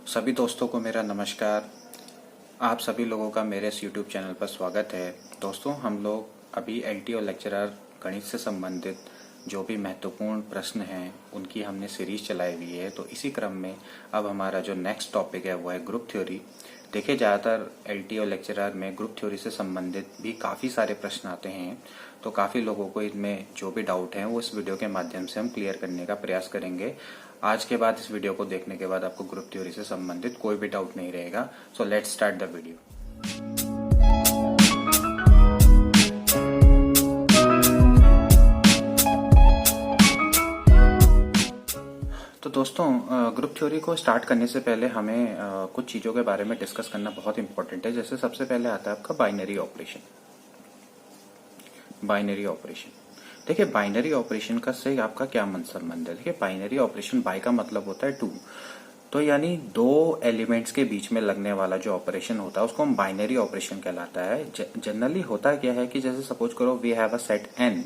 सभी दोस्तों को मेरा नमस्कार। आप सभी लोगों का मेरे इस YouTube चैनल पर स्वागत है। दोस्तों, हम लोग अभी LTO लेक्चरर गणित से संबंधित जो भी महत्वपूर्ण प्रश्न हैं उनकी हमने सीरीज चलाई हुई है। तो इसी क्रम में अब हमारा जो नेक्स्ट टॉपिक है वो है ग्रुप थ्योरी। देखिए, ज़्यादातर LTO लेक्चरर में ग्रुप थ्योरी से संबंधित भी काफ़ी सारे प्रश्न आते हैं, तो काफ़ी लोगों को इनमें जो भी डाउट हैं वो इस वीडियो के माध्यम से हम क्लियर करने का प्रयास करेंगे। आज के बाद इस वीडियो को देखने के बाद आपको ग्रुप थ्योरी से संबंधित कोई भी डाउट नहीं रहेगा। So let's start the video. तो दोस्तों, ग्रुप थ्योरी को स्टार्ट करने से पहले हमें कुछ चीज़ों के बारे में डिस्कस करना बहुत इंपॉर्टेंट है। जैसे सबसे पहले आता है आपका बाइनरी ऑपरेशन। बाइनरी ऑपरेशन, देखिए बाइनरी ऑपरेशन का से आपका क्या संबंध है। देखिए, बाइनरी ऑपरेशन बाय का मतलब होता है टू, तो यानी दो एलिमेंट्स के बीच में लगने वाला जो ऑपरेशन होता है उसको हम बाइनरी ऑपरेशन कहलाता है। जनरली होता क्या है कि जैसे सपोज करो we have a set n,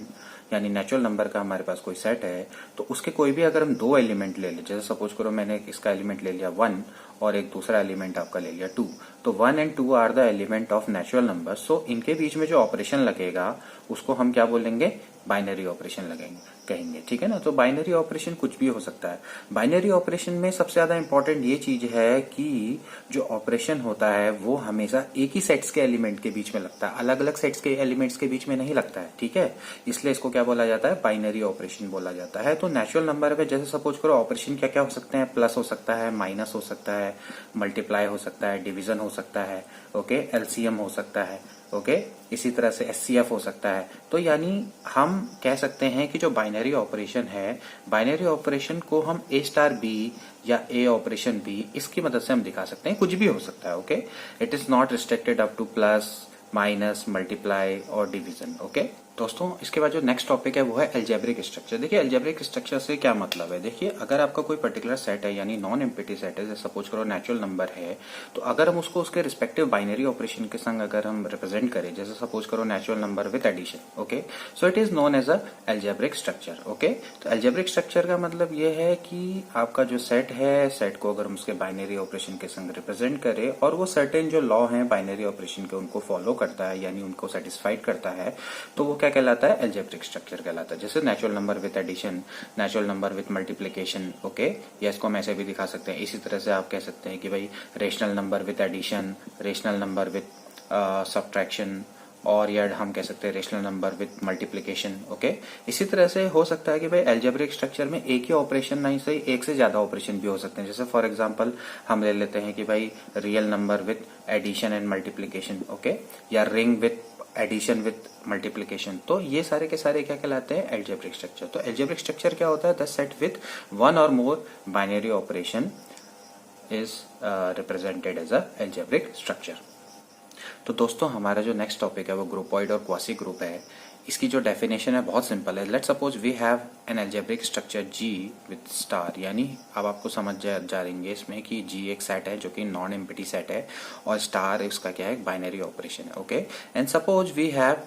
यानी नेचुरल नंबर का हमारे पास कोई सेट है, तो उसके कोई भी अगर हम दो एलिमेंट ले लें, जैसे सपोज करो मैंने इसका एलिमेंट ले लिया 1 और एक दूसरा एलिमेंट आपका ले लिया 2, तो 1 and 2 are the element of natural number. So इनके बीच में जो ऑपरेशन लगेगा उसको हम क्या बोलेंगे, बाइनरी ऑपरेशन लगेंगे कहेंगे, ठीक है ना। तो बाइनरी ऑपरेशन कुछ भी हो सकता है। बाइनरी ऑपरेशन में सबसे ज्यादा इंपॉर्टेंट ये चीज है कि जो ऑपरेशन होता है वो हमेशा एक ही सेट्स के एलिमेंट के बीच में लगता है, अलग अलग सेट्स के एलिमेंट्स के बीच में नहीं लगता है, ठीक है। इसलिए इसको क्या बोला जाता है, बाइनरी ऑपरेशन बोला जाता है। तो नेचुरल नंबर में जैसे सपोज करो ऑपरेशन क्या क्या हो सकते हैं, प्लस हो सकता है, माइनस हो सकता है, मल्टीप्लाई हो सकता है, डिवीजन हो सकता है, ओके, एलसीएम हो सकता है, ओके, इसी तरह से एचसीएफ हो सकता है। तो यानी हम कह सकते हैं कि जो बाइनरी ऑपरेशन है, बाइनरी ऑपरेशन को हम ए स्टार बी या ए ऑपरेशन बी, इसकी मदद से हम दिखा सकते हैं। कुछ भी हो सकता है, okay. It is not restricted up two plus, minus, multiply और डिवीजन, ओके। दोस्तों, इसके बाद जो नेक्स्ट टॉपिक है वो है अलजेब्रिक स्ट्रक्चर। देखिए, अलजेब्रिक स्ट्रक्चर से क्या मतलब है। देखिए, अगर आपका कोई पर्टिकुलर सेट है यानी नॉन एम्प्टी सेट है, जैसे सपोज करो नेचुरल नंबर है, तो अगर हम उसको उसके रिस्पेक्टिव बाइनरी ऑपरेशन के संग अगर हम रिप्रेजेंट करें, जैसे सपोज करो natural number with addition, okay, so it is known as a algebraic structure, okay. तो अलजेब्रिक स्ट्रक्चर का मतलब ये है कि आपका जो सेट है, सेट को अगर हम उसके बाइनरी ऑपरेशन के संग रिप्रेजेंट करें और वो सर्टेन जो लॉ है बाइनरी ऑपरेशन के उनको फॉलो करता है यानी उनको सेटिस्फाइड करता है, तो वो क्या कहलाता है, अलजेब्रिक स्ट्रक्चर कहलाता है। जैसे natural number with addition, natural number with multiplication, okay, या इसको हम ऐसे भी दिखा सकते हैं। इसी तरह से आप कह सकते हैं कि भाई rational number with addition, rational number with subtraction, और या हम कह सकते हैं rational number with multiplication, okay. इसी तरह से हो सकता है कि भाई अलजेब्रिक स्ट्रक्चर में एक ही ऑपरेशन नहीं सही, एक से ज्यादा ऑपरेशन भी हो सकते हैं। जैसे फॉर एग्जांपल हम ले लेते हैं कि भाई real number with addition and multiplication, okay, या ring with addition with multiplication. तो ये सारे के सारे क्या कहलाते हैं, अलजेब्रिक स्ट्रक्चर। तो अलजेब्रिक स्ट्रक्चर क्या होता है, द सेट विद वन और more binary operation is represented as a algebraic structure. तो दोस्तों, हमारा जो नेक्स्ट टॉपिक है वो ग्रुपॉइड और क्वासी ग्रुप है। इसकी जो डेफिनेशन है बहुत सिंपल है। Let's suppose we have an algebraic structure G with star, यानी अब आपको समझ जा रहेंगे इसमें कि G एक सेट है जो कि नॉन एम्प्टी सेट है और स्टार इसका क्या है, बाइनरी ऑपरेशन है, okay. And suppose we have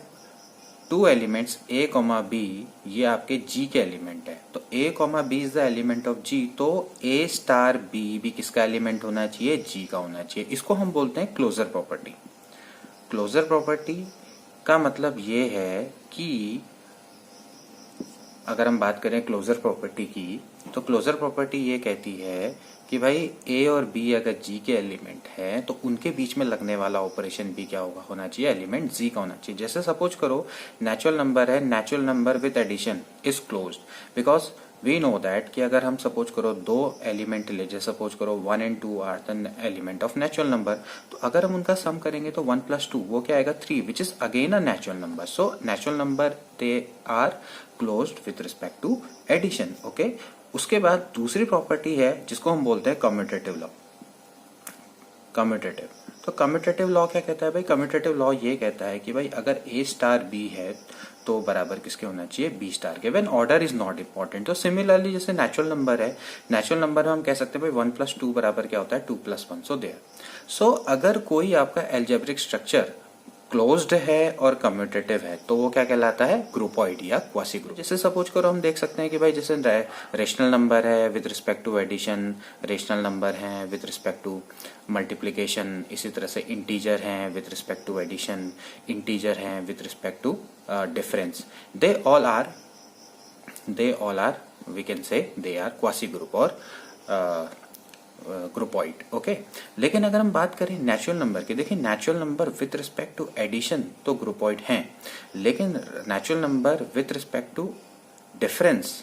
two elements A, B, ये आपके G के एलिमेंट है। तो A, B is the element of G, तो A स्टार B भी किसका एलिमेंट होना चाहिए, G का होना चाहिए। इसको हम बोलते हैं क्लोजर प्रॉपर्टी। क्लोजर प्रॉपर्टी का मतलब ये है कि अगर हम बात करें क्लोजर प्रॉपर्टी की, तो क्लोजर प्रॉपर्टी ये कहती है कि भाई A और B अगर G के एलिमेंट है तो उनके बीच में लगने वाला ऑपरेशन भी क्या होना चाहिए, एलिमेंट G का होना चाहिए। जैसे सपोज करो नेचुरल नंबर है, natural number with addition is closed because we know that कि अगर हम सपोज करो दो एलिमेंट ले, जैसे सपोज करो 1 and 2 are the element of natural number, तो अगर हम उनका सम करेंगे तो 1 + 2 वो क्या आएगा, 3, which is again a natural number. So natural number they are closed with respect to addition, okay. उसके बाद दूसरी प्रॉपर्टी है जिसको हम बोलते हैं कम्यूटेटिव लॉ। कम्यूटेटिव, तो कम्यूटेटिव लॉ क्या कहता है भाई, कम्यूटेटिव लॉ ये कहता है कि भाई अगर A स्टार B है तो बराबर किसके होना चाहिए, B स्टार के, when order is not important. तो सिमिलरली जैसे नेचुरल नंबर है, नेचुरल नंबर में हम कह सकते हैं भाई 1 + 2 बराबर क्या होता है, 2 + 1, सो देयर। सो अगर कोई आपका अलजेब्रिक स्ट्रक्चर क्लोज्ड है और कम्यूटेटिव है तो वो क्या कहलाता है, ग्रुपॉइड या क्वासी ग्रुप। जैसे सपोज करो हम देख सकते हैं कि भाई जैसे रेशनल नंबर है with respect to addition, rational number है विद रिस्पेक्ट टू मल्टीप्लिकेशन, इसी तरह से इंटीजर हैं with respect to addition, integer हैं with respect to difference, they all are we can say they are quasi group और ग्रुपॉइड। Okay, लेकिन अगर हम बात करें नेचुरल नंबर की, देखिए natural number with respect to addition तो ग्रुपॉइड हैं, लेकिन natural number with respect to difference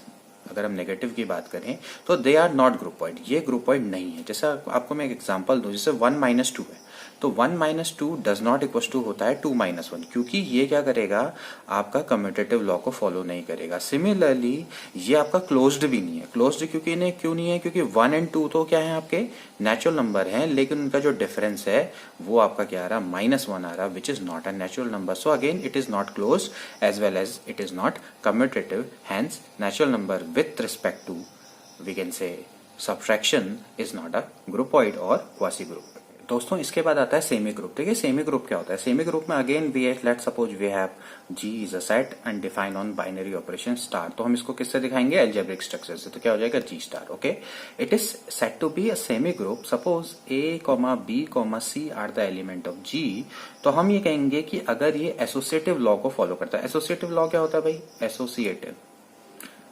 अगर हम नेगेटिव की बात करें तो दे आर नॉट ग्रुपॉइड, ये ग्रुपॉइड नहीं है। जैसे आपको मैं एक एग्जांपल दूं, जैसे 1 - 2 है तो 1 - 2 डज नॉट इक्वल टू होता है 2 - 1, क्योंकि ये क्या करेगा, आपका कम्यूटेटिव लॉ को फॉलो नहीं करेगा। सिमिलरली ये आपका क्लोज्ड भी नहीं है, क्लोज्ड क्योंकि नहीं, क्यों नहीं है, क्योंकि 1 और 2 तो क्या है आपके नेचुरल नंबर हैं, लेकिन उनका जो डिफरेंस है वो आपका क्या आ रहा, -1 आ रहा, which is not a natural number. So again it is not close as well as it is not commutative, hence natural number with respect to we can say subtraction is not a groupoid और quasi group. दोस्तों इसके बाद आता है semi group. देखिए semi group क्या होता है, सेमी ग्रुप में again we let suppose we have G is a set and define on binary operation star, तो हम इसको किससे दिखाएंगे, अलजेब्रिक स्ट्रक्चर से, तो क्या हो जाएगा G star. Okay, it is set to be a semi group suppose A, B, C are the element of G, तो हम ये कहेंगे कि अगर ये एसोसिएटिव लॉ को फॉलो करता है। एसोसिएटिव लॉ क्या होता है भाई,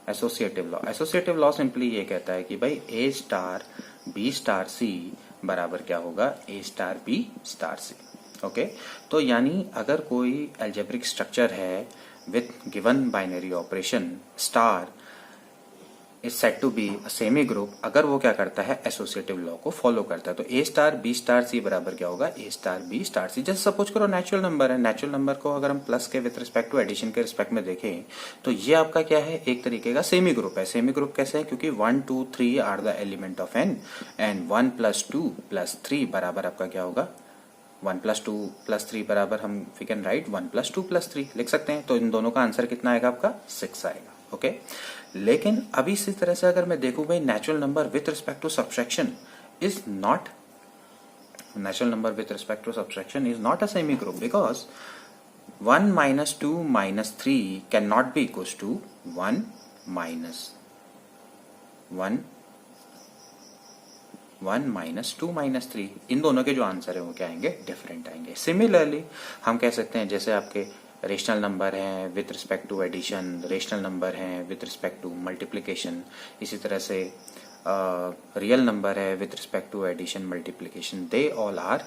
एसोसिएटिव लॉ सिंपली ये कहता है कि भाई A star B star C बराबर क्या होगा, A star B star C। Okay, तो यानी अगर कोई अलजेब्रिक स्ट्रक्चर है with given binary operation star is set to be a semi group, अगर वो क्या करता है, एसोसिएटिव लॉ को फॉलो करता है, तो A star B star C बराबर क्या होगा, A star B star C। जैसे सपोज करो नेचुरल नंबर है, नेचुरल नंबर को अगर हम प्लस के विथ रिस्पेक्ट टू एडिशन के रिस्पेक्ट में देखें तो ये आपका क्या है, एक तरीके का सेमी ग्रुप है। सेमी ग्रुप कैसे है, क्योंकि 1, 2, 3 are the element of n and 1 + 2 + 3 बराबर आपका क्या होगा, 1 + 2 + 3 बराबर हम वी कैन राइट 1 + 2 + 3 लिख सकते हैं। तो इन दोनों का आंसर कितना आएगा आपका, 6 आएगा। ओके, लेकिन अभी इसी तरह से अगर मैं देखूं भाई natural number with respect to subtraction is not, natural number with respect to subtraction is not a semi group, because 1 - 2 - 3 can not be equal to 1 - 2 - 3। इन दोनों के जो आंसर है वो क्या आएंगे, डिफरेंट आएंगे। सिमिलरली हम कह सकते हैं जैसे आपके रेशनल नंबर हैं with respect to addition, rational number हैं विथ रिस्पेक्ट टू मल्टीप्लिकेशन, इसी तरह से रियल नंबर है with respect to addition multiplication, they all are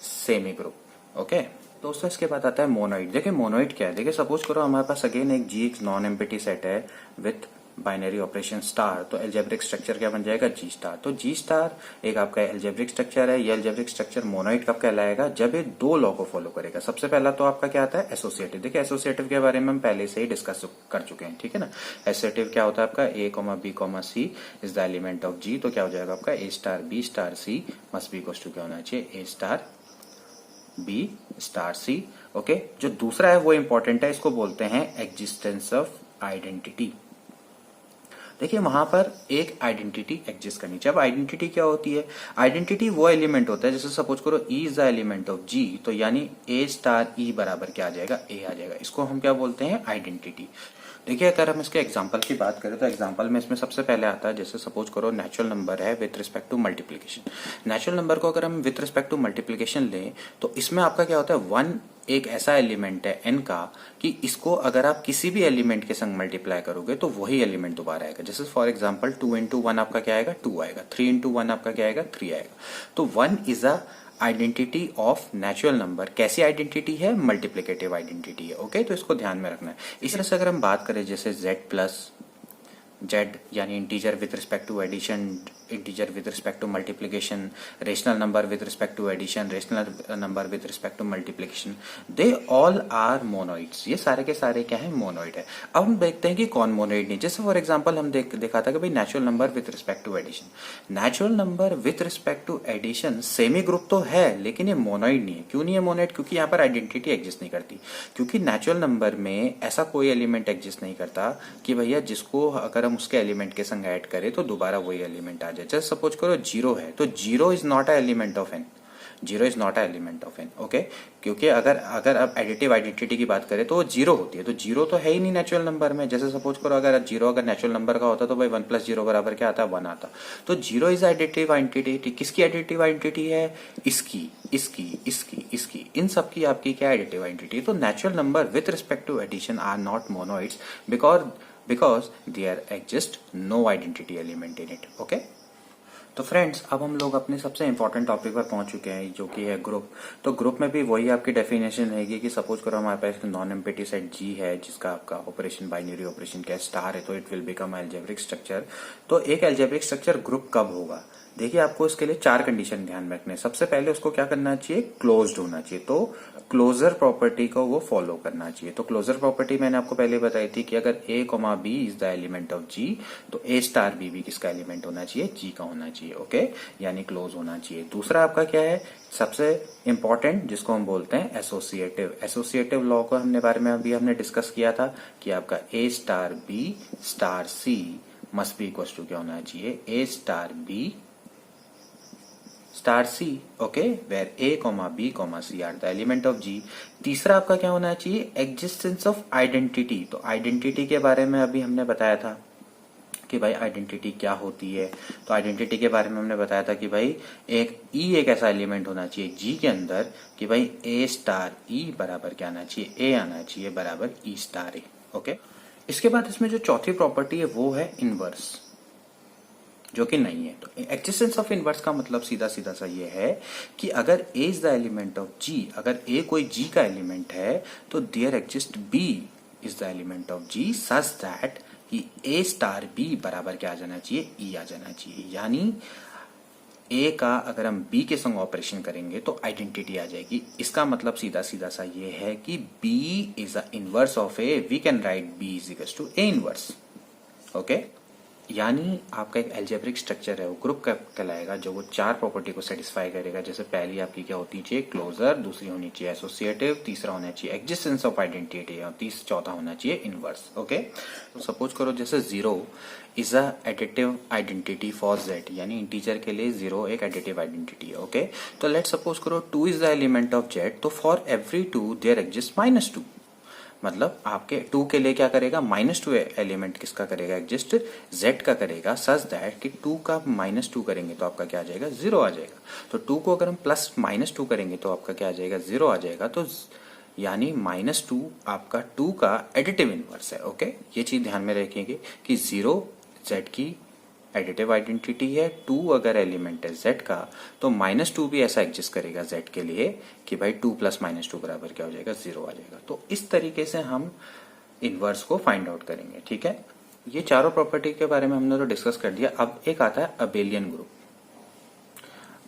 semi group. Okay दोस्तों, इसके बाद आता है मोनोइड। देखिए मोनोइड क्या है, देखिए सपोज करो हमारे पास अगेन एक G एक नॉन एम्प्टी सेट है विथ बाइनरी ऑपरेशन स्टार, तो एल्जेब्रिक स्ट्रक्चर क्या बन जाएगा, G स्टार। तो G स्टार एक आपका एल्जेब्रिक स्ट्रक्चर है, ये एल्जेब्रिक स्ट्रक्चर मोनोइड कब कहलाएगा, जब ये दो लॉ को फॉलो करेगा। सबसे पहला तो आपका क्या आता है, एसोसिएटिव। देखिए एसोसिएटिव के बारे में हम पहले से ही डिस्कस कर चुके हैं, ठीक है ना। एसोसिएटिव क्या होता है आपका, A, B, C is the element of G, तो क्या हो जाएगा आपका A star B star C must be equal to क्या होना चाहिए, A star B star C। Okay, जो दूसरा है वो इंपॉर्टेंट है, इसको बोलते हैं एग्जिस्टेंस ऑफ आइडेंटिटी। देखिए वहां पर एक आइडेंटिटी एग्जिस्ट करनी चाहिए। अब आइडेंटिटी क्या होती है, आइडेंटिटी वो एलिमेंट होता है, जैसे सपोज करो E is the element of G, तो यानी A स्टार E बराबर क्या आ जाएगा, A आ जाएगा। इसको हम क्या बोलते हैं, आइडेंटिटी। देखिए अगर हम इसके एग्जांपल की बात करें तो एग्जांपल में इसमें सबसे पहले आता है, जैसे सपोज करो नेचुरल नंबर है with respect to multiplication. Natural number को अगर हम विथ रिस्पेक्ट टू मल्टीप्लिकेशन लें तो इसमें आपका क्या होता है, 1 एक ऐसा एलिमेंट है n का कि इसको अगर आप किसी भी एलिमेंट के संग मल्टीप्लाई करोगे तो वही एलिमेंट दोबारा आएगा। जैसे फॉर एग्जांपल 2 × 1 आपका क्या आएगा, 2 आएगा, 3 × 1 आपका क्या आएगा, 3 आएगा। तो 1 is a identity of natural number. कैसी आइडेंटिटी है, मल्टीप्लिकेटिव आइडेंटिटी है। ओके, तो इसको ध्यान में रखना है। इसी तरह से अगर हम बात करें जैसे Z यानी integer with respect to addition, integer with respect to multiplication, rational number with respect to addition, rational number with respect to multiplication, they all are monoids. ये सारे के सारे क्या है, मोनोइड है। अब हम देखते हैं कि कौन मोनोइड नहीं। जैसे फॉर एग्जांपल हम देखा था कि भाई natural number with respect to addition, natural number with respect to addition semi group तो है लेकिन ये मोनोइड नहीं है। क्यों नहीं है मोनोइड, क्योंकि यहाँ पर आइडेंटिटी एग्जिस्ट नहीं करती। क्योंकि नेचुरल नंबर में ऐसा कोई एलिमेंट एग्जिस्ट नहीं करता कि भैया जिसको अगर हम उसके एलिमेंट के संग ऐड करें तो दोबारा वही एलिमेंट आ जाए। जैसे सपोज करो 0 है तो 0 is not a element of n, zero is not a element of N. Okay, क्योंकि अगर आप एडिटिव आइडेंटिटी की बात करें तो वो जीरो होती है, तो जीरो तो है ही नहीं नेचुरल नंबर में। जैसे सपोज करो अगर जीरो अगर नेचुरल नंबर का होता तो भाई 1 + 0 बराबर क्या आता, 1 आता। तो जीरो इज आइडेंटिव आइडेंटिटी। किसकी आइडेंटिव आइडेंटिटी है? इसकी, इसकी, इसकी, इसकी, इन सब की आपकी क्या आइडेंटिव आइडेंटिटी। तो natural number with respect to addition are not monoids because there exists no identity element in it। okay? तो फ्रेंड्स अब हम लोग अपने सबसे इंपॉर्टेंट टॉपिक पर पहुंच चुके हैं जो कि है ग्रुप। तो ग्रुप में भी वही आपकी डेफिनेशन रहेगी कि सपोज करो हमारे पास नॉन एम्प्टी सेट जी है जिसका आपका ऑपरेशन बाइनरी ऑपरेशन क्या स्टार है, तो it will become algebraic structure. तो एक एल्जेब्रिक स्ट्रक्चर ग्रुप कब होगा? देखिए आपको इसके लिए 4 कंडीशन ध्यान में रखने। सबसे पहले उसको क्या करना चाहिए? क्लोज्ड होना चाहिए। तो क्लोजर प्रॉपर्टी को वो फॉलो करना चाहिए। तो क्लोजर प्रॉपर्टी मैंने आपको पहले बताई थी कि अगर a, b is the element of g, तो a स्टार b भी किसका एलिमेंट होना चाहिए? g का होना चाहिए। ओके, यानी क्लोज होना चाहिए। दूसरा आपका क्या है सबसे इंपॉर्टेंट, जिसको हम बोलते हैं एसोसिएटिव। एसोसिएटिव लॉ को हमने बारे में अभी हमने डिस्कस किया था कि आपका a star b star c must be equal to क्या होना चाहिए? a star b star C. Okay, where a, b, c are the element of g। तीसरा आपका क्या होना चाहिए? Existence of identity. तो आइडेंटिटी के बारे में अभी हमने बताया था कि भाई आइडेंटिटी क्या होती है। तो आइडेंटिटी के बारे में हमने बताया था कि भाई एक ऐसा एलिमेंट होना चाहिए g के अंदर कि भाई a स्टार e बराबर क्या आना चाहिए? a आना चाहिए बराबर e स्टार a। ओके, इसके बाद इसमें जो चौथी प्रॉपर्टी है वो है इनवर्स, जो कि नहीं है। तो एक्जिस्टेंस ऑफ इनवर्स का मतलब सीधा सीधा सा ये है कि अगर a is the element of g, अगर a कोई g का एलिमेंट है तो there exist b is the element of g such that कि a स्टार b बराबर क्या आ जाना चाहिए? e आ जाना चाहिए। यानी a का अगर हम b के संग ऑपरेशन करेंगे तो आइडेंटिटी आ जाएगी। इसका मतलब सीधा सीधा सा ये है कि b is the inverse of a। We can write b is equal to a inverse. Okay, यानी आपका एक एल्जेब्रिक स्ट्रक्चर है वो ग्रुप का कहलाएगा जो वो 4 प्रॉपर्टी को सेटिस्फाई करेगा। जैसे पहली आपकी क्या होती चाहिए? क्लोजर, दूसरी होनी चाहिए एसोसिएटिव, तीसरा होना चाहिए एग्जिस्टेंस ऑफ आइडेंटिटी और चौथा होना चाहिए इनवर्स। ओके, तो सपोज करो जैसे 0 is a additive identity for z, यानी इंटीजर के लिए 0 एक एडिटिव आइडेंटिटी है। ओके, तो लेट सपोज करो 2 is the element of z, तो फॉर एवरी 2 देयर एग्जिस्ट -2। मतलब आपके 2 के लिए क्या करेगा? -2 एलिमेंट किसका करेगा? एग्जिस्ट z का करेगा, सच दैट कि 2 का -2 करेंगे तो आपका क्या आ जाएगा? 0 आ जाएगा। तो 2 को अगर हम +-2 करेंगे तो आपका क्या आ जाएगा? 0 आ जाएगा। तो यानी -2 आपका 2 का एडिटिव इनवर्स है। ओके, ये चीज ध्यान में रखेंगे कि 0 z की एडिटिव आइडेंटिटी है, 2 अगर एलिमेंट है z का तो -2 भी ऐसा एग्जिस्ट करेगा z के लिए कि भाई 2 + -2 बराबर क्या हो जाएगा? 0 आ जाएगा। तो इस तरीके से हम इनवर्स को फाइंड आउट करेंगे। ठीक है, ये चारों प्रॉपर्टी के बारे में हमने तो डिस्कस कर दिया। अब एक आता है अबेलियन ग्रुप।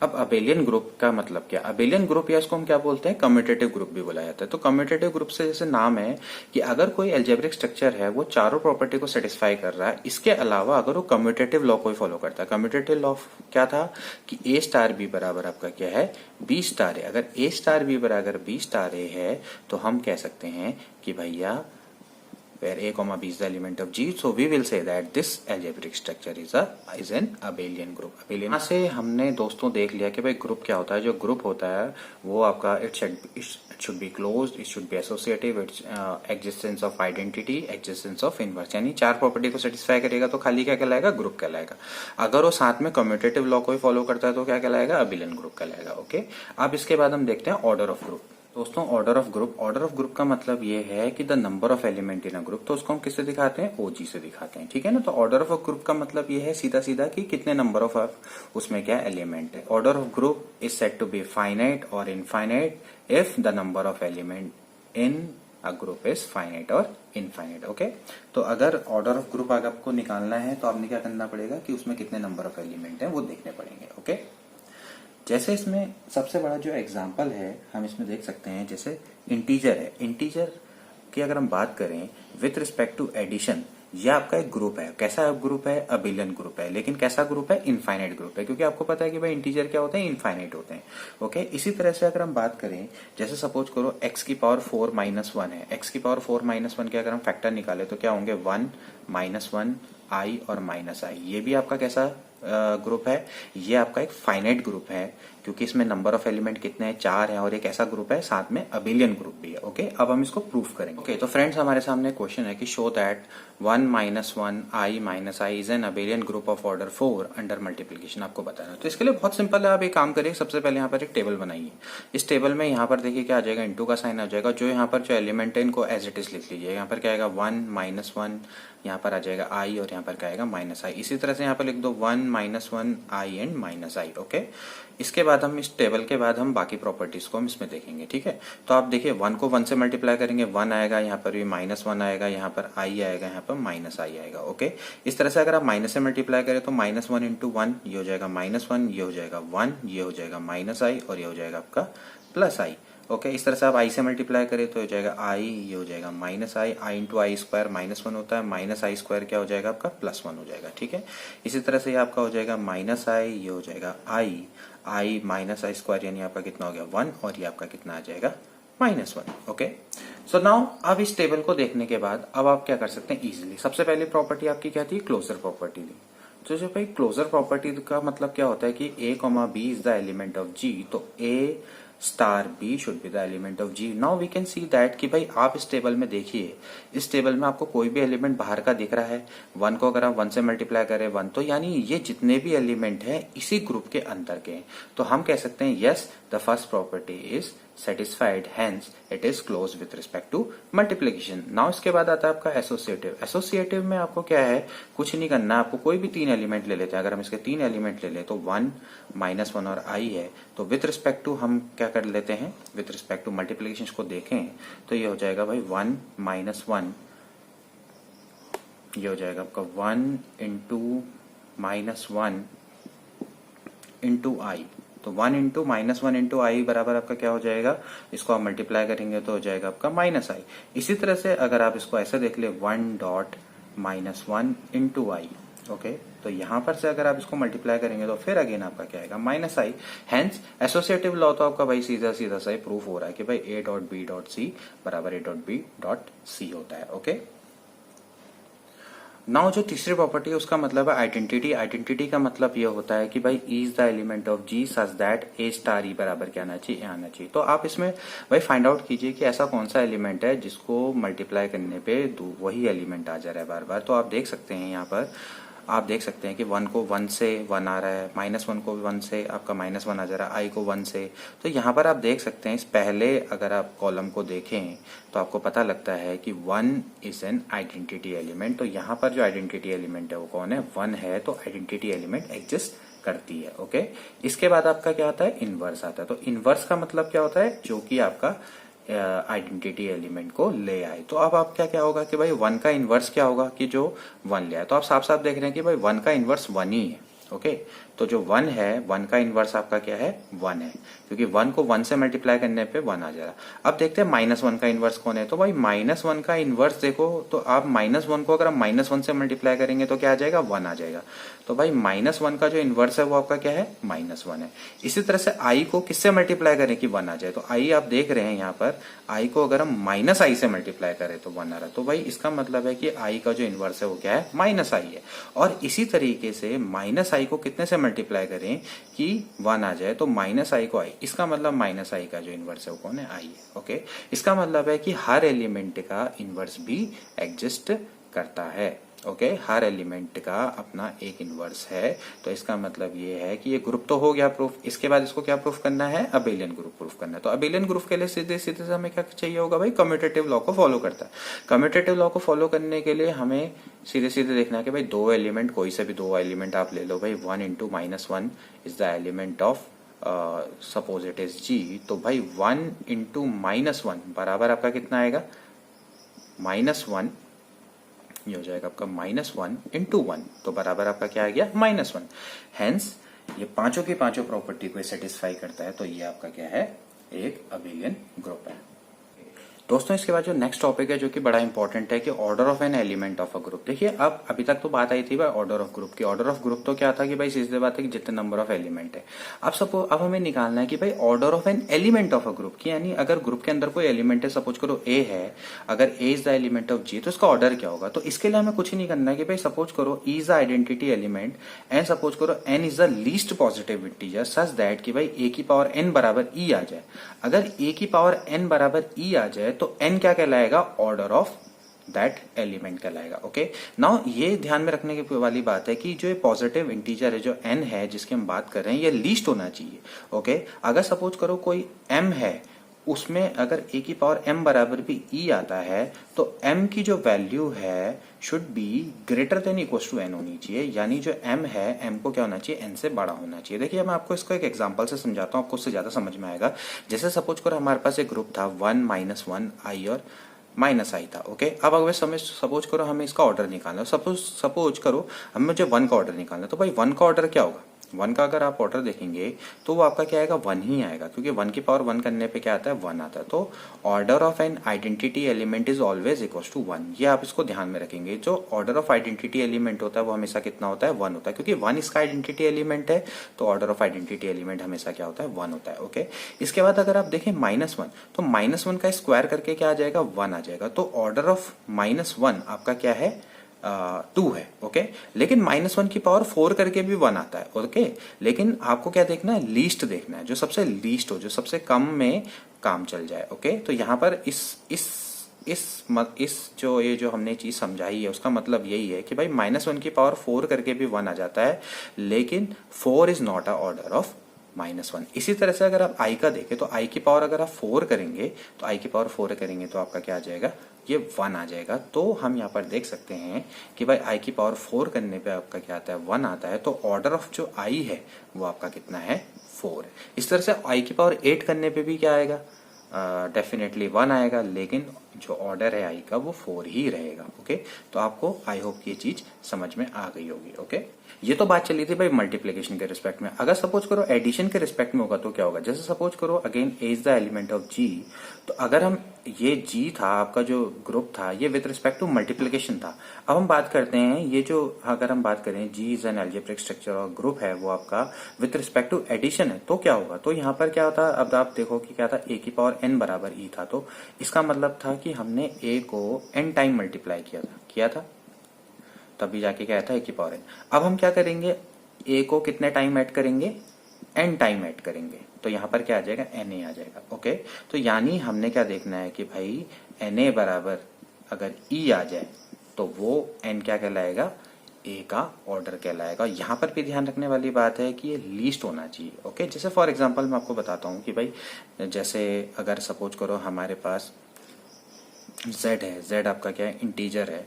अब अबेलियन ग्रुप का मतलब क्या? अबेलियन ग्रुप या इसको हम क्या बोलते हैं? कम्यूटेटिव ग्रुप भी बोला जाता है। तो कम्यूटेटिव ग्रुप से जैसे नाम है कि अगर कोई एल्जेब्रिक स्ट्रक्चर है वो चारों प्रॉपर्टी को सेटिस्फाई कर रहा है, इसके अलावा अगर वो कम्यूटेटिव लॉ को फॉलो करता है। कम्यूटेटिव लॉ क्या था कि a स्टार b बराबर आपका क्या है? b star a। अगर a स्टार b बराबर b स्टार a है तो हम कह सकते हैं कि भैया where a, b is the element of G, so we will say that this algebraic structure is an abelian group। abelian यहाँ से हमने दोस्तों देख लिया कि भाई ग्रुप क्या होता है। जो ग्रुप होता है वो आपका it should be closed, it should be associative, it's existence of identity, existence of inverse, यानी 4 प्रॉपर्टी को सेटिस्फाई करेगा तो खाली क्या कहलाएगा? ग्रुप कहलाएगा। अगर वो साथ में कम्यूटेटिव लॉ को ही फॉलो करता है तो क्या कहलाएगा? अबेलियन ग्रुप कहलाएगा। ओके, अब इसके बाद हम देखते हैं ऑर्डर ऑफ ग्रुप। दोस्तों ऑर्डर ऑफ ग्रुप का मतलब ये है कि the number of element in a group. तो उसको हम किससे दिखाते हैं? OG से दिखाते हैं। ठीक है ना। तो ऑर्डर ऑफ ग्रुप का मतलब ये है सीधा सीधा कि कितने नंबर ऑफ उसमें क्या एलिमेंट है। Order of group is said to be finite और infinite if the number of element in a group is finite और इनफाइनाइट। ओके, तो अगर ऑर्डर ऑफ ग्रुप अगर आपको निकालना है तो आपने क्या करना पड़ेगा कि उसमें कितने नंबर ऑफ एलिमेंट है वो देखने पड़ेंगे। ओके, जैसे इसमें सबसे बड़ा जो एग्जाम्पल है हम इसमें देख सकते हैं, जैसे इंटीजर है। इंटीजर की अगर हम बात करें विथ रिस्पेक्ट टू एडिशन, यह आपका एक ग्रुप है। कैसा ग्रुप है? अबेलियन ग्रुप है। लेकिन कैसा ग्रुप है? इनफाइनाइट ग्रुप है, क्योंकि आपको पता है कि भाई इंटीजर क्या होते हैं? इनफाइनाइट होते हैं। ओके, इसी तरह से अगर हम बात करें, जैसे सपोज करो x की पावर 4 - 1 है। x की पावर 4 - 1 के अगर हम फैक्टर निकाले तो क्या होंगे? 1 - 1 i और -i। ये भी आपका कैसा ग्रुप है, ये आपका एक फाइनाइट ग्रुप है क्योंकि इसमें नंबर ऑफ एलिमेंट कितने हैं, 4 है, और एक ऐसा ग्रुप है साथ में अबेलियन ग्रुप भी है। ओके, अब हम इसको प्रूफ करेंगे। ओके, तो फ्रेंड्स हमारे सामने क्वेश्चन है कि show that 1 - 1 i - i is an abelian group of order 4 under multiplication, आपको बताना है। तो इसके लिए बहुत सिंपल है, आप एक काम करिए, सबसे पहले यहाँ पर एक टेबल बनाइए। इस टेबल में यहाँ पर देखिए क्या आ जाएगा, इंटू का साइन आ जाएगा। जो यहाँ पर जो एलिमेंट है इनको एज इट इज लिख लीजिए। यहाँ पर क्या आएगा 1 - 1, यहाँ पर आ जाएगा i, और यहाँ पर क्या आएगा -i। इसी तरह से यहाँ पर लिख दो 1 - 1 i एंड -i। ओके, इसके बाद हम इस टेबल के बाद हम बाकी प्रॉपर्टीज को हम इसमें देखेंगे। ठीक है, तो आप देखिए 1 को 1 से मल्टीप्लाई करेंगे, 1 आएगा, यहाँ पर भी -1 आएगा, यहाँ पर i आएगा, यहाँ पर -i आएगा। ओके, इस तरह से अगर आप माइनस से मल्टीप्लाई करें तो -1 × 1 ये हो जाएगा -1, ये हो जाएगा 1, ये हो जाएगा -i, और ये हो जाएगा आपका +i। ओके, इस तरह से आप i से मल्टीप्लाई करें तो हो जाएगा i, ये हो जाएगा -i, i × i² -1 होता है, -i² क्या हो जाएगा आपका +1 हो जाएगा। ठीक है, इसी तरह से ये आपका हो जाएगा -i, ये हो जाएगा i -i² यानी आपका कितना हो गया 1, और ये आपका कितना आ जाएगा -1। ओके, सो नाउ अब इस टेबल को देखने के बाद अब आप क्या कर सकते हैं इजीली। सबसे पहली प्रॉपर्टी आपकी क्या थी, क्लोजर प्रॉपर्टी थी। तो जो भाई क्लोजर प्रॉपर्टी का मतलब क्या होता है कि a, b is the element of g, तो a b should be the element of g। Now we can see that कि भाई आप इस टेबल में देखिए, इस टेबल में आपको कोई भी एलिमेंट बाहर का दिख रहा है। 1 को अगर आप 1 से मल्टीप्लाई करें 1, तो यानी ये जितने भी एलिमेंट हैं इसी ग्रुप के अंदर के हैं। तो हम कह सकते हैं yes the first property is satisfied, hence it is closed with respect to multiplication। now इसके बाद आता है आपका एसोसिएटिव। एसोसिएटिव में आपको क्या है, कुछ नहीं करना, आपको कोई भी 3 एलिमेंट ले लेते हैं। अगर हम इसके 3 एलिमेंट ले लें तो 1 -1 और i है, तो विथ रिस्पेक्ट टू हम क्या कर लेते हैं, विथ रिस्पेक्ट टू मल्टीप्लीकेशन को देखें तो ये हो जाएगा भाई 1 - 1, ये हो जाएगा आपका 1 × -1 × i। तो 1 × -1 × i बराबर आपका क्या हो जाएगा, इसको आप मल्टीप्लाई करेंगे तो हो जाएगा आपका -i। इसी तरह से अगर आप इसको ऐसे देख ले 1 -1 × i। ओके, तो यहां पर से अगर आप इसको मल्टीप्लाई करेंगे तो फिर अगेन आपका क्या आएगा -i। हेंस एसोसिएटिव लॉ तो आपका भाई सीधा सीधा सा प्रूफ हो रहा है कि भाई a.b.c बराबर a.b.c होता है। ओके, नाउ जो तीसरी प्रॉपर्टी है उसका मतलब है आइडेंटिटी। आइडेंटिटी का मतलब ये होता है कि भाई is the element of G such that a* बराबर क्या आना चाहिए, आना चाहिए। तो आप इसमें भाई फाइंड आउट कीजिए कि ऐसा कौन सा एलिमेंट है जिसको मल्टीप्लाई करने पे वही एलिमेंट आ जा रहा है बार बार। तो आप देख सकते हैं यहाँ पर, आप देख सकते हैं कि 1 को 1 से 1 आ रहा है, -1 को 1 से आपका -1 आ जा रहा है, i को 1 से। तो यहाँ पर आप देख सकते हैं, इस पहले अगर आप कॉलम को देखें तो आपको पता लगता है कि 1 इज एन आइडेंटिटी एलिमेंट। तो यहाँ पर जो आइडेंटिटी एलिमेंट है वो कौन है, 1 है, तो आइडेंटिटी एलिमेंट एग्जिस्ट करती है। ओके, इसके बाद आपका क्या आता है, इनवर्स आता है। तो इनवर्स का मतलब क्या होता है, जो कि आपका आइडेंटिटी एलिमेंट को ले आए। तो अब आप क्या होगा कि भाई 1 का इनवर्स क्या होगा कि जो 1 ले आए। तो आप साफ साफ देख रहे हैं कि भाई 1 का इनवर्स 1 ही है। ओके, तो जो 1 है, 1 का इनवर्स आपका क्या है, 1 है, क्योंकि 1 को 1 से मल्टीप्लाई करने पे 1 आ जाएगा। अब देखते हैं -1 का इनवर्स कौन है। तो भाई -1 का इनवर्स देखो, तो आप -1 को अगर आप -1 से मल्टीप्लाई करेंगे तो क्या आ जाएगा, 1 आ जाएगा। तो भाई -1 का जो इनवर्स है वो आपका क्या है, -1 है। इसी तरह से i को किससे मल्टीप्लाई करें कि 1 आ जाए। तो i आप देख रहे हैं यहाँ पर, i को अगर हम -i से मल्टीप्लाई करें तो 1 आ रहा है। तो भाई इसका मतलब है कि i का जो इनवर्स है वो क्या है, -i है। और इसी तरीके से -i को कितने से मल्टीप्लाई करें कि 1 आ जाए, तो -i को i, इसका मतलब -i का जो इनवर्स है वो कौन है, i है। ओके, इसका मतलब है कि हर एलिमेंट का इनवर्स भी एग्जिस्ट करता है। ओके, हर एलिमेंट का अपना एक इनवर्स है। तो इसका मतलब ये है कि ये ग्रुप तो हो गया प्रूफ। इसके बाद इसको क्या प्रूफ करना है, अबेलियन ग्रुप प्रूफ करना है। तो अबेलियन ग्रुप के लिए सीधे सीधे से हमें क्या चाहिए होगा भाई, कम्यूटेटिव लॉ को फॉलो करता है। कम्यूटेटिव लॉ को फॉलो करने के लिए हमें सीधे सीधे देखना है कि भाई 2 एलिमेंट, कोई से भी 2 एलिमेंट आप ले लो भाई। 1 × -1 is the element of suppose it is g। तो भाई 1 × -1 बराबर आपका कितना आएगा, -1, ये हो जाएगा आपका -1 × 1, तो बराबर आपका क्या आ गया, -1। हेंस ये पांचों की पांचों प्रॉपर्टी को सेटिस्फाई करता है। तो ये आपका क्या है, एक अबेलियन ग्रुप है। दोस्तों इसके बाद जो नेक्स्ट टॉपिक है जो कि बड़ा इंपॉर्टेंट है कि order of an element of a group. देखिए अब अभी तक तो बात आई थी भाई ऑर्डर ऑफ ग्रुप की। ऑर्डर ऑफ ग्रुप तो क्या था कि भाई सीधे बात है कि जितने नंबर ऑफ एलिमेंट है। अब हमें निकालना है कि भाई order of an element of a group की, यानी अगर ग्रुप के अंदर कोई एलिमेंट है, सपोज करो ए है, अगर ए is the element of G तो इसका ऑर्डर क्या होगा। तो इसके लिए हमें कुछ ही नहीं करना है कि भाई सपोज करो e is the identity element and suppose करो n is the least positive integer such that कि भाई ए की पावर एन बराबर ई आ जाए। अगर ए की पावर एन बराबर ई आ जाए तो एन क्या कहलाएगा, ऑर्डर ऑफ दैट एलिमेंट कहलाएगा। ओके, नाउ ये ध्यान में रखने की वाली बात है कि जो ये पॉजिटिव इंटीजर है जो एन है जिसकी हम बात कर रहे हैं ये लीस्ट होना चाहिए। ओके, अगर सपोज करो कोई एम है उसमें अगर ए की पावर एम बराबर भी ई आता है तो एम की जो वैल्यू है should be greater than equal to N होनी चाहिए, यानी जो एम है एम को क्या होना चाहिए, एन से बड़ा होना चाहिए। देखिए मैं आपको इसको एक एग्जांपल से समझाता हूँ, आपको उससे ज्यादा समझ में आएगा। जैसे सपोज करो हमारे पास एक ग्रुप था 1 -1 आई और माइनस आई था। ओके, अब अगर सपोज करो हमें इसका ऑर्डर निकालना है, सपोज करो हमें मुझे 1 का ऑर्डर निकालना है। तो भाई 1 का ऑर्डर क्या होगा, 1 का अगर आप ऑर्डर देखेंगे तो वो आपका क्या आएगा, 1 ही आएगा, क्योंकि 1 की पावर 1 करने पे क्या आता है, 1 आता है। तो order of N identity element is always equal to 1। ये आप इसको ध्यान में रखेंगे। जो ऑर्डर ऑफ आइडेंटिटी एलिमेंट होता है वो हमेशा कितना होता है, 1 होता है, क्योंकि 1 इसका आइडेंटिटी एलिमेंट है तो ऑर्डर ऑफ आइडेंटिटी एलिमेंट हमेशा क्या होता है, 1 होता है। ओके, इसके बाद अगर आप देखें -1 तो -1 का स्क्वायर करके क्या आ जाएगा, 1 आ जाएगा। तो ऑर्डर ऑफ -1 आपका क्या है, 2 है। ओके, लेकिन -1 की पावर 4 करके भी 1 आता है। ओके, लेकिन आपको क्या देखना है, लीस्ट देखना है, जो सबसे लीस्ट हो, जो सबसे कम में काम चल जाए। ओके, तो यहाँ पर इस जो हमने चीज समझाई है उसका मतलब यही है कि भाई -1 की पावर 4 करके भी 1 आ जाता है, लेकिन 4 is not a order of -1। इसी तरह से अगर आप i का देखें तो i की पावर अगर आप 4 करेंगे तो i की पावर 4 करेंगे तो आपका क्या आ जाएगा, ये 1 आ जाएगा। तो हम यहाँ पर देख सकते हैं कि भाई i की पावर 4 करने पे आपका क्या आता है, 1 आता है। तो ऑर्डर ऑफ जो i है वो आपका कितना है, 4 है। इस तरह से i की पावर 8 करने पे भी क्या आएगा, डेफिनेटली 1 आएगा, लेकिन जो ऑर्डर है i का वो 4 ही रहेगा। ओके, तो आपको आई होप ये चीज समझ में आ गई होगी। ओके, ये तो बात चली थी भाई मल्टीप्लिकेशन के रिस्पेक्ट में। अगर सपोज करो एडिशन के रिस्पेक्ट में होगा तो क्या होगा, जैसे सपोज करो again a is the element of G, तो अगर हम ये जी था आपका जो ग्रुप था ये विद रिस्पेक्ट टू मल्टीप्लिकेशन था। अब हम बात करते हैं ये जो, अगर हम बात करें जी इज एन अलजेब्रिक स्ट्रक्चर और ग्रुप है वो आपका विद रिस्पेक्ट टू एडिशन है, तो क्या होगा, तो यहाँ पर क्या होता, अब आप देखो कि क्या था, ए की पावर एन बराबर ई था, तो इसका मतलब था कि हमने ए को एन टाइम मल्टीप्लाई किया था तभी जाके क्या था, ए की पावर एन। अब हम क्या करेंगे, ए को कितने टाइम ऐड करेंगे, एन टाइम ऐड करेंगे, तो यहाँ पर क्या आ जाएगा, एन ए आ जाएगा। ओके, तो यानी हमने क्या देखना है कि भाई एन ए बराबर अगर ई आ जाए तो वो एन क्या कहलाएगा, ए का ऑर्डर कहलाएगा। यहाँ पर भी ध्यान रखने वाली बात है कि ये लीस्ट होना चाहिए। ओके, जैसे फॉर एग्जांपल मैं आपको बताता हूँ कि भाई जैसे अगर सपोज करो हमारे पास z है, z आपका क्या है, इंटीजर है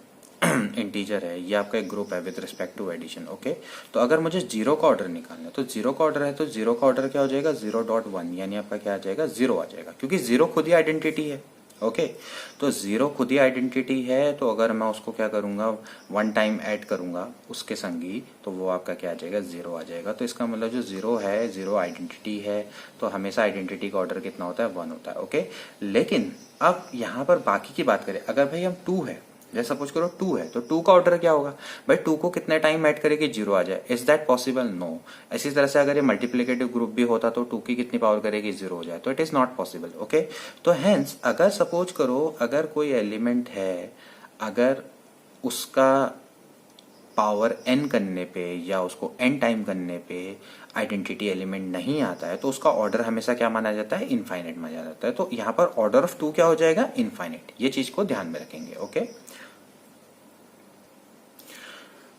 इंटीजर है, ये आपका एक ग्रुप है with respect to addition. Okay, तो अगर मुझे 0 का ऑर्डर निकालना है तो 0 का ऑर्डर है तो 0 का ऑर्डर क्या हो जाएगा, 0.1, यानी आपका क्या आ जाएगा, 0 आ जाएगा, क्योंकि 0 खुद ही आइडेंटिटी है। ओके, तो 0 खुद ही आइडेंटिटी है, तो अगर मैं उसको क्या करूंगा, 1 टाइम ऐड करूंगा उसके संगी, तो वो आपका क्या आ जाएगा, 0 आ जाएगा। तो इसका मतलब जो 0 है, 0 आइडेंटिटी है, तो हमेशा आइडेंटिटी का ऑर्डर कितना होता है, 1 होता है। ओके, लेकिन अब यहाँ पर बाकी की बात करें, अगर भाई हम 2 है, जैसे सपोज करो 2 है, तो 2 का ऑर्डर क्या होगा, भाई 2 को कितने टाइम ऐड करेगी, 0 आ जाए। Is that possible, no. इसी तरह से अगर ये मल्टीप्लिकेटिव ग्रुप भी होता तो 2 की कितनी पावर करेगी, 0 हो जाए, तो it is not possible. Okay, तो हेंस अगर सपोज करो अगर कोई एलिमेंट है, अगर उसका पावर n करने पे या उसको n टाइम करने पे आइडेंटिटी एलिमेंट नहीं आता है तो उसका ऑर्डर हमेशा क्या माना जाता है, इनफाइनाइट माना जाता है। तो यहाँ पर ऑर्डर ऑफ 2 क्या हो जाएगा, इनफाइनाइट। ये चीज को ध्यान में रखेंगे। ओके,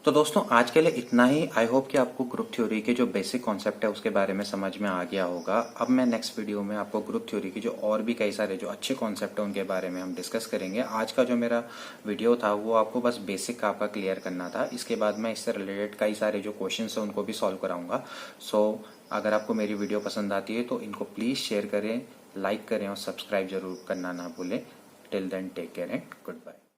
तो दोस्तों आज के लिए इतना ही। आई होप कि आपको ग्रुप थ्योरी के जो बेसिक कॉन्सेप्ट है उसके बारे में समझ में आ गया होगा। अब मैं नेक्स्ट वीडियो में आपको ग्रुप थ्योरी की जो और भी कई सारे जो अच्छे कॉन्सेप्ट है उनके बारे में हम डिस्कस करेंगे। आज का जो मेरा वीडियो था वो आपको बस बेसिक आपका क्लियर करना था। इसके बाद मैं इससे रिलेटेड कई सारे जो क्वेश्चन है उनको भी सॉल्व कराऊंगा। सो अगर आपको मेरी वीडियो पसंद आती है तो इनको प्लीज शेयर करें, लाइक करें और सब्सक्राइब जरूर करना ना भूलें। Till then take care and good bye.